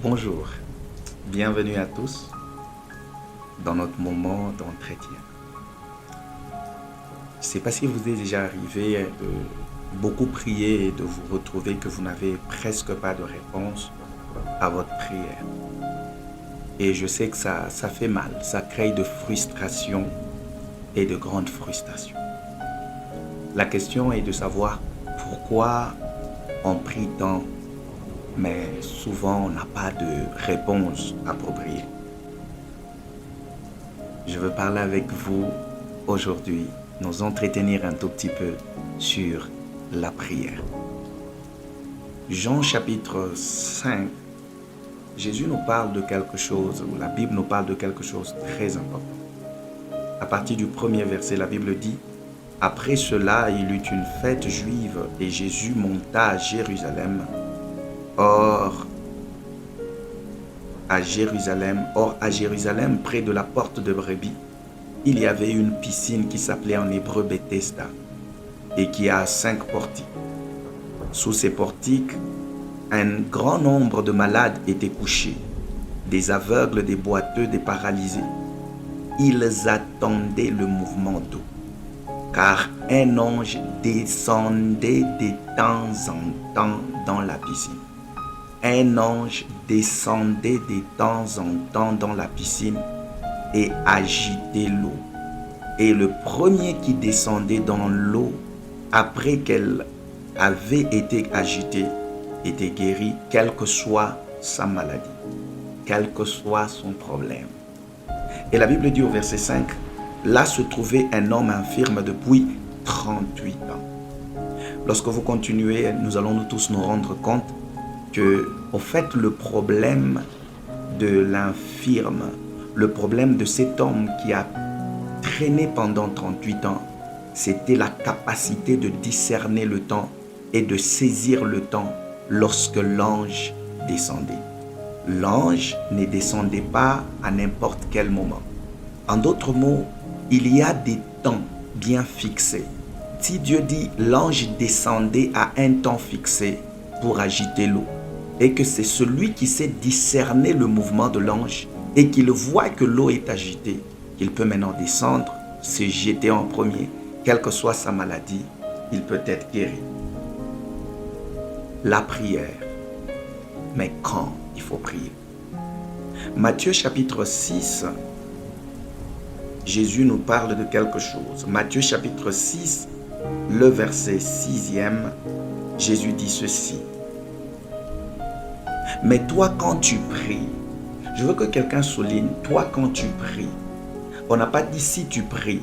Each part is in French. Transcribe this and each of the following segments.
Bonjour, bienvenue à tous dans notre moment d'entretien. Je ne sais pas si vous est déjà arrivé de beaucoup prier et de vous retrouver que vous n'avez presque pas de réponse à votre prière. Et je sais que ça fait mal, ça crée de frustration et de grandes frustrations. La question est de savoir pourquoi on prie tant, mais souvent on n'a pas de réponse appropriée. Je veux parler avec vous aujourd'hui, nous entretenir un tout petit peu sur la prière. Jean chapitre 5, Jésus nous parle de quelque chose, ou la Bible nous parle de quelque chose de très important. À partir du premier verset, la Bible dit: après cela, il eut une fête juive et Jésus monta à Jérusalem. Or, à Jérusalem, près de la porte de Brebis, il y avait une piscine qui s'appelait en hébreu Bethesda et qui a 5 portiques. Sous ces portiques, un grand nombre de malades étaient couchés, des aveugles, des boiteux, des paralysés. Ils attendaient le mouvement d'eau, car un ange descendait de temps en temps dans la piscine. Un ange descendait de temps en temps dans la piscine et agitait l'eau. Et le premier qui descendait dans l'eau, après qu'elle avait été agitée, était guéri, quelle que soit sa maladie, quel que soit son problème. Et la Bible dit au verset 5, là se trouvait un homme infirme depuis 38 ans. Lorsque vous continuez, nous allons tous nous rendre compte que, au fait, le problème de l'infirme, le problème de cet homme qui a traîné pendant 38 ans, c'était la capacité de discerner le temps et de saisir le temps lorsque l'ange descendait. L'ange ne descendait pas à n'importe quel moment. En d'autres mots, il y a des temps bien fixés. Si Dieu dit l'ange descendait à un temps fixé pour agiter l'eau, et que c'est celui qui sait discerner le mouvement de l'ange et qu'il voit que l'eau est agitée, qu'il peut maintenant descendre, se jeter en premier, quelle que soit sa maladie, il peut être guéri. La prière. Mais quand il faut prier? Matthieu chapitre 6, Jésus nous parle de quelque chose. Matthieu chapitre 6, le verset 6e, Jésus dit ceci. Mais toi, quand tu pries, je veux que quelqu'un souligne, toi, quand tu pries, on n'a pas dit si tu pries,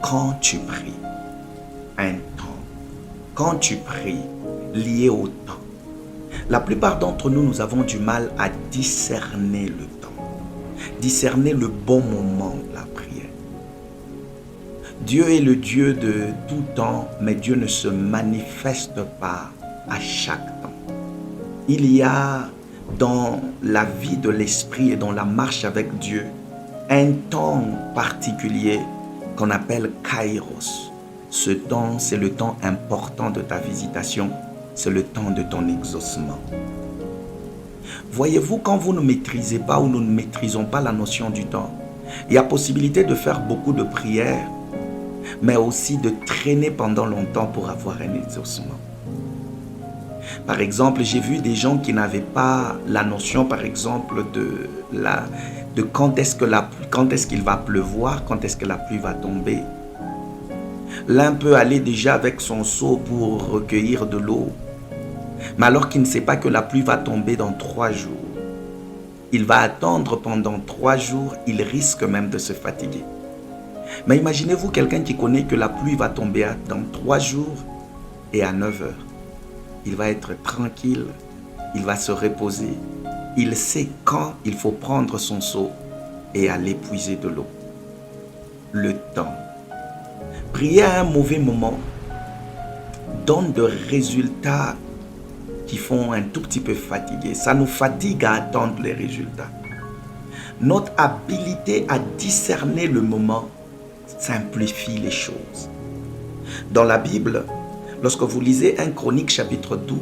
quand tu pries, un temps, quand tu pries, lié au temps. La plupart d'entre nous, nous avons du mal à discerner le temps, discerner le bon moment de la prière. Dieu est le Dieu de tout temps, mais Dieu ne se manifeste pas à chaque temps. Il y a dans la vie de l'esprit et dans la marche avec Dieu un temps particulier qu'on appelle Kairos. Ce temps, c'est le temps important de ta visitation, c'est le temps de ton exaucement. Voyez-vous, quand vous ne maîtrisez pas ou nous ne maîtrisons pas la notion du temps, il y a possibilité de faire beaucoup de prières, mais aussi de traîner pendant longtemps pour avoir un exaucement. Par exemple, j'ai vu des gens qui n'avaient pas la notion, par exemple, de quand est-ce qu'il va pleuvoir, quand est-ce que la pluie va tomber. L'un peut aller déjà avec son seau pour recueillir de l'eau, mais alors qu'il ne sait pas que la pluie va tomber dans 3 jours. Il va attendre pendant 3 jours, il risque même de se fatiguer. Mais imaginez-vous quelqu'un qui connaît que la pluie va tomber dans 3 jours et à 9 heures. Il va être tranquille, il va se reposer. Il sait quand il faut prendre son seau et aller puiser de l'eau. Le temps. Prier à un mauvais moment donne des résultats qui font un tout petit peu fatiguer. Ça nous fatigue à attendre les résultats. Notre habilité à discerner le moment simplifie les choses. Dans la Bible, lorsque vous lisez 1 Chronique chapitre 12,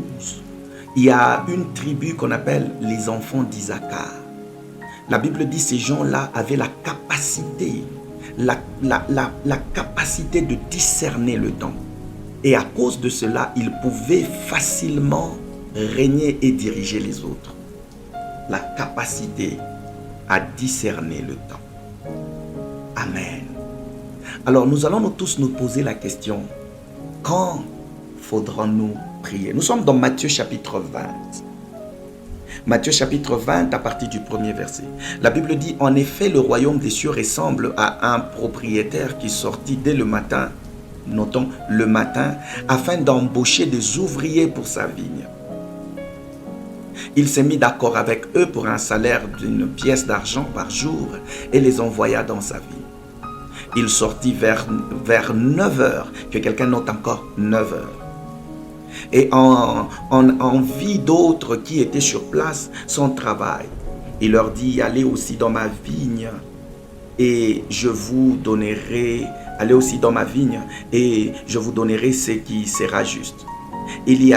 il y a une tribu qu'on appelle les enfants d'Isaacar. La Bible dit que ces gens-là avaient la capacité, la capacité de discerner le temps. Et à cause de cela, ils pouvaient facilement régner et diriger les autres. La capacité à discerner le temps. Amen. Alors nous allons tous nous poser la question, quand faudra-nous prier? Nous sommes dans Matthieu chapitre 20. Matthieu chapitre 20 à partir du premier verset. La Bible dit, en effet, le royaume des cieux ressemble à un propriétaire qui sortit dès le matin, notons le matin, afin d'embaucher des ouvriers pour sa vigne. Il s'est mis d'accord avec eux pour un salaire d'une pièce d'argent par jour et les envoya dans sa vigne. Il sortit vers 9 heures, que quelqu'un note encore 9 heures. Et en vit d'autres qui étaient sur place son travail. Il leur dit, allez aussi dans ma vigne et je vous donnerai, allez aussi dans ma vigne et je vous donnerai ce qui sera juste. Ils y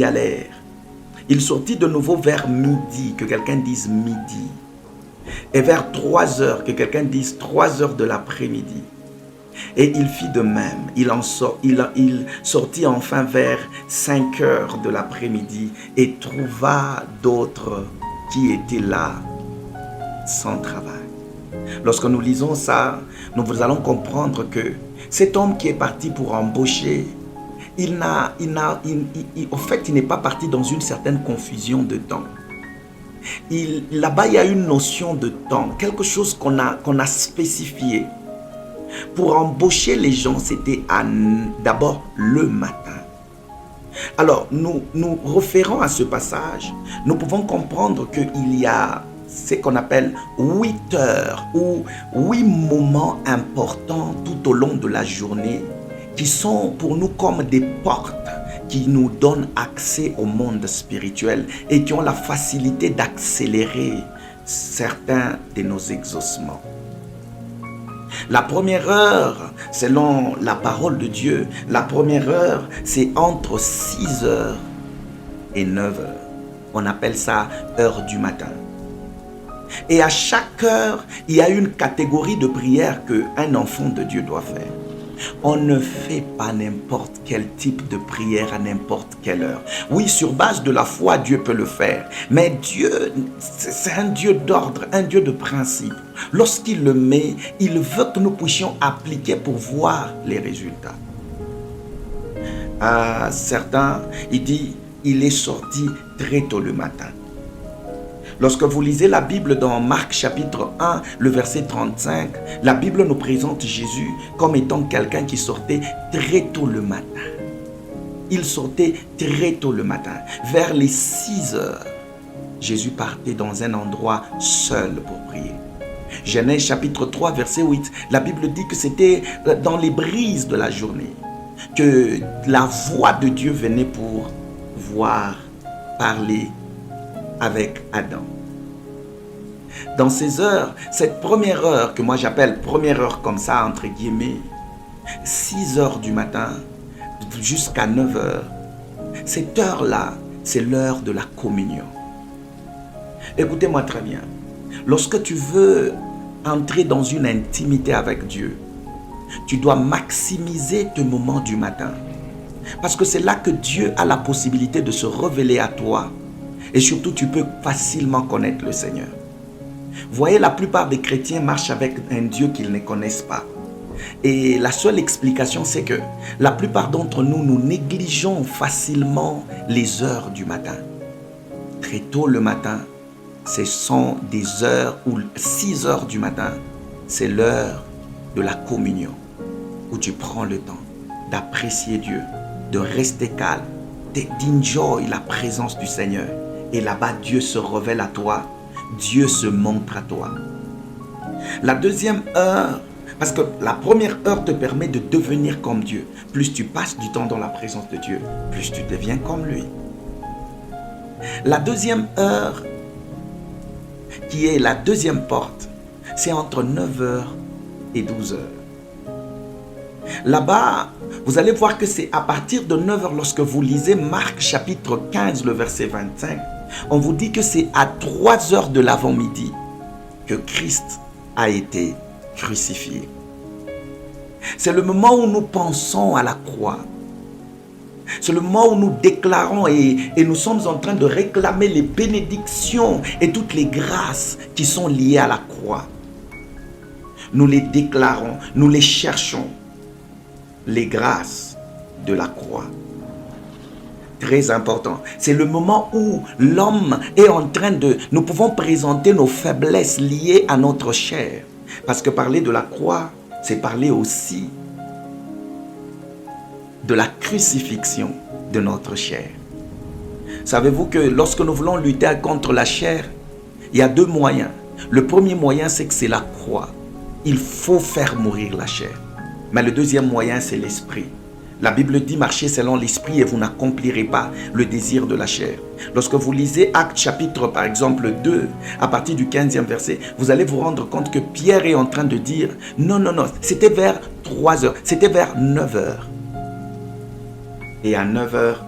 allèrent. Il sortit de nouveau vers midi, que quelqu'un dise midi. Et vers 3 heures, que quelqu'un dise 3 heures de l'après-midi. Et il fit de même. Il sortit enfin vers 5 heures de l'après-midi et trouva d'autres qui étaient là sans travail. Lorsque nous lisons ça, nous allons comprendre que cet homme qui est parti pour embaucher, en fait, il n'est pas parti dans une certaine confusion de temps. Là-bas, il y a une notion de temps, quelque chose qu'on a spécifié. Pour embaucher les gens, c'était d'abord le matin. Alors, nous référons à ce passage, nous pouvons comprendre qu'il y a ce qu'on appelle 8 heures ou 8 moments importants tout au long de la journée qui sont pour nous comme des portes qui nous donnent accès au monde spirituel et qui ont la facilité d'accélérer certains de nos exaucements. La première heure, selon la parole de Dieu, la première heure, c'est entre 6 heures et 9 heures. On appelle ça heure du matin. Et à chaque heure, il y a une catégorie de prière qu'un enfant de Dieu doit faire. On ne fait pas n'importe quel type de prière à n'importe quelle heure. Oui, sur base de la foi, Dieu peut le faire. Mais Dieu, c'est un Dieu d'ordre, un Dieu de principe. Lorsqu'il le met, il veut que nous puissions appliquer pour voir les résultats. À certains, il dit, il est sorti très tôt le matin. Lorsque vous lisez la Bible dans Marc chapitre 1, le verset 35, la Bible nous présente Jésus comme étant quelqu'un qui sortait très tôt le matin. Il sortait très tôt le matin. Vers les 6 heures, Jésus partait dans un endroit seul pour prier. Genèse chapitre 3, verset 8, la Bible dit que c'était dans les brises de la journée que la voix de Dieu venait pour parler avec Adam. Dans ces heures, cette première heure que moi j'appelle première heure comme ça, entre guillemets, 6 heures du matin jusqu'à 9 heures, cette heure-là, c'est l'heure de la communion. Écoutez-moi très bien. Lorsque tu veux entrer dans une intimité avec Dieu, tu dois maximiser tes moments du matin. Parce que c'est là que Dieu a la possibilité de se révéler à toi. Et surtout, tu peux facilement connaître le Seigneur. Voyez, la plupart des chrétiens marchent avec un Dieu qu'ils ne connaissent pas. Et la seule explication, c'est que la plupart d'entre nous, nous négligeons facilement les heures du matin. Très tôt le matin, ce sont des heures où 6 heures du matin, c'est l'heure de la communion, où tu prends le temps d'apprécier Dieu, de rester calme, d'enjoy la présence du Seigneur. Et là-bas, Dieu se révèle à toi, Dieu se montre à toi. La deuxième heure, parce que la première heure te permet de devenir comme Dieu. Plus tu passes du temps dans la présence de Dieu, plus tu deviens comme lui. La deuxième heure, qui est la deuxième porte, c'est entre 9 heures et 12 heures. Là-bas, vous allez voir que c'est à partir de 9 heures, lorsque vous lisez Marc chapitre 15, le verset 25, on vous dit que c'est à 3 heures de l'avant-midi que Christ a été crucifié. C'est le moment où nous pensons à la croix. C'est le moment où nous déclarons et nous sommes en train de réclamer les bénédictions et toutes les grâces qui sont liées à la croix. Nous les déclarons, nous les cherchons. Les grâces de la croix. Très important. C'est le moment où l'homme est en train de... Nous pouvons présenter nos faiblesses liées à notre chair. Parce que parler de la croix, c'est parler aussi de la crucifixion de notre chair. Savez-vous que lorsque nous voulons lutter contre la chair, il y a 2 moyens. Le premier moyen, c'est que c'est la croix. Il faut faire mourir la chair. Mais le deuxième moyen, c'est l'esprit. La Bible dit: marchez selon l'esprit et vous n'accomplirez pas le désir de la chair. Lorsque vous lisez Actes chapitre par exemple 2, à partir du 15e verset, vous allez vous rendre compte que Pierre est en train de dire: non, c'était vers 3 heures, c'était vers 9 heures. Et à 9 heures,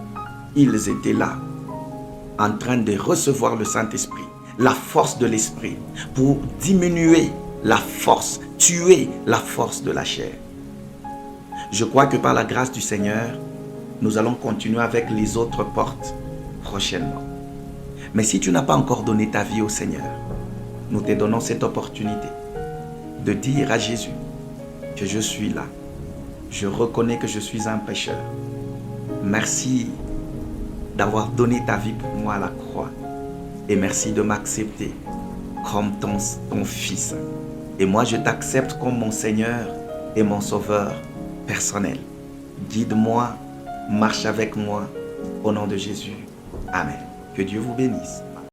ils étaient là, en train de recevoir le Saint-Esprit, la force de l'esprit, pour diminuer la force, tuer la force de la chair. Je crois que par la grâce du Seigneur, nous allons continuer avec les autres portes prochainement. Mais si tu n'as pas encore donné ta vie au Seigneur, nous te donnons cette opportunité de dire à Jésus que je suis là. Je reconnais que je suis un pécheur. Merci d'avoir donné ta vie pour moi à la croix. Et merci de m'accepter comme ton fils. Et moi, je t'accepte comme mon Seigneur et mon Sauveur personnel. Guide-moi, marche avec moi, au nom de Jésus. Amen. Que Dieu vous bénisse.